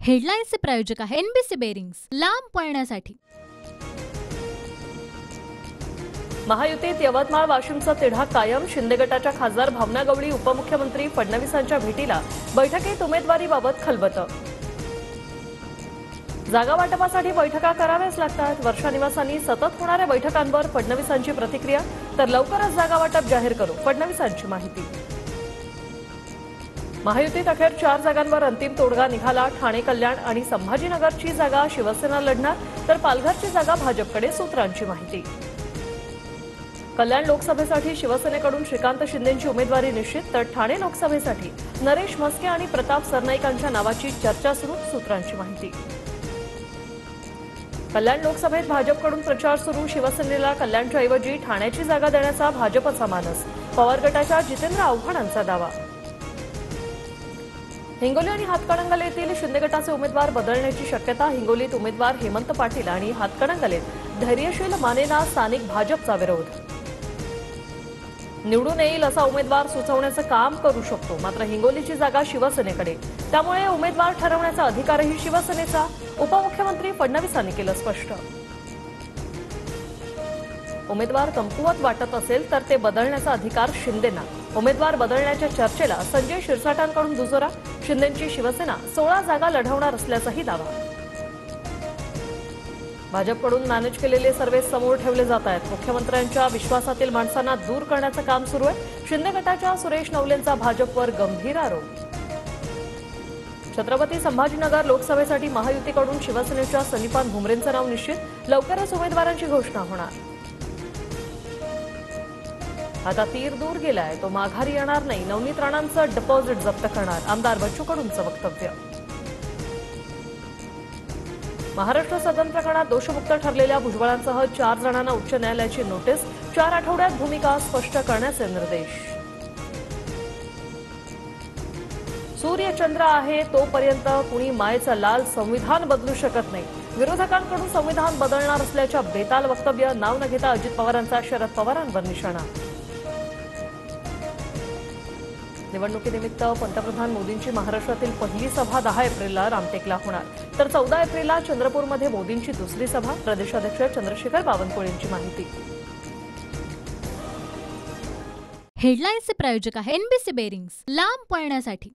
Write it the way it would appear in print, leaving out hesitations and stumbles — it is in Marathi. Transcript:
हेडलाईन्सचे प्रायोजक आहे एनबीसी बेरिंग्स, लांब पळण्यासाठी। महायुतीत यवतमाळ वाशिमचा तिढा कायम। शिंदे गटाच्या खासदार भावना गवळी उपमुख्यमंत्री फडणवीसांच्या भेटीला, बैठकीत उमेदवारीबाबत खलबत। जागा वाटपासाठी बैठका कराव्याच लागतात। वर्षा निवासांनी सतत होणाऱ्या बैठकांवर फडणवीसांची प्रतिक्रिया, तर लवकरच जागा वाटप जाहीर करू, फडणवीसांची माहिती। महायुतीत अखेर 4 जागांवर अंतिम तोडगा निघाला। ठाणे, कल्याण आणि संभाजीनगरची जागा शिवसेना लढणार, तर पालघरची जागा भाजपकडे, सूत्रांची माहिती। कल्याण लोकसभेसाठी शिवसेनेकडून श्रीकांत शिंदेंची उमेदवारी निश्चित, तर ठाणे लोकसभेसाठी नरेश म्हस्के आणि प्रताप सरनाईकांच्या नावाची चर्चा सुरू, सूत्रांची माहिती। कल्याण लोकसभेत भाजपकडून प्रचार सुरू। शिवसेनेला कल्याणच्या ऐवजी ठाण्याची जागा देण्याचा भाजपचा मानस, पवार गटाच्या जितेंद्र आव्हाडांचा दावा। हिंगोली आणि हातकणंगले येथील शिंदे गटाचे उमेदवार बदलण्याची शक्यता। हिंगोलीत उमेदवार हेमंत पाटील आणि हातकणंगलेत धैर्यशील मानेंना स्थानिक भाजपचा विरोध। निवडून येईल असा उमेदवार सुचवण्याचं काम करू शकतो, मात्र हिंगोलीची जागा शिवसेनेकडे, त्यामुळे उमेदवार ठरवण्याचा अधिकारही शिवसेनेचा, उपमुख्यमंत्री फडणवीसांनी केलं स्पष्ट। उमेदवार कमकुवत वाटत असेल तर ते बदलण्याचा अधिकार शिंदेंना। उमेदवार बदलण्याच्या चर्चेला संजय शिरसाटांकडून दुजोरा। शिंदेंची शिवसेना 16 जागा लढवणार असल्याचाही दावा। भाजपकडून मॅनेज केलेले सर्वे समोर ठेवले जात आहेत। मुख्यमंत्र्यांच्या विश्वासातील माणसांना दूर करण्याचं काम सुरू आहे। शिंदे गटाच्या सुरेश नवलेंचा भाजपवर गंभीर आरोप। छत्रपती संभाजीनगर लोकसभेसाठी महायुतीकडून शिवसेनेच्या सनीपान भुमरेंचं नाव निश्चित, लवकरच उमेदवारांची घोषणा होणार। आता तीर दूर गेलाय, तो माघारी येणार नाही, नवनीत राणांचं डिपॉझिट जप्त करणार, आमदार बच्चू कडूंचं वक्तव्य। महाराष्ट्र सदन प्रकरणात दोषमुक्त ठरलेल्या भुजबळांसह 4 जणांना उच्च न्यायालयाची नोटीस, 4 आठवड्यात भूमिका स्पष्ट करण्याचे निर्देश। सूर्य चंद्र आहे तोपर्यंत कुणी मायेचा लाल संविधान बदलू शकत नाही, विरोधकांकडून संविधान बदलणार असल्याच्या बेताल वक्तव्य। नाव न घेता अजित पवारांचा शरद पवारांवर निशाणा। निवडणुकीनिमित्त पंतप्रधान मोदींची महाराष्ट्रातील पहिली सभा 10 एप्रिलला रामटेकला होणार, तर 14 एप्रिलला चंद्रपूरमध्ये मोदींची दुसरी सभा, प्रदेशाध्यक्ष चंद्रशेखर बावनकुळेंची माहिती। हेडलाईन्सचे प्रायोजक आहे एनबीसी बेरिंग्स, लांब पळण्यासाठी।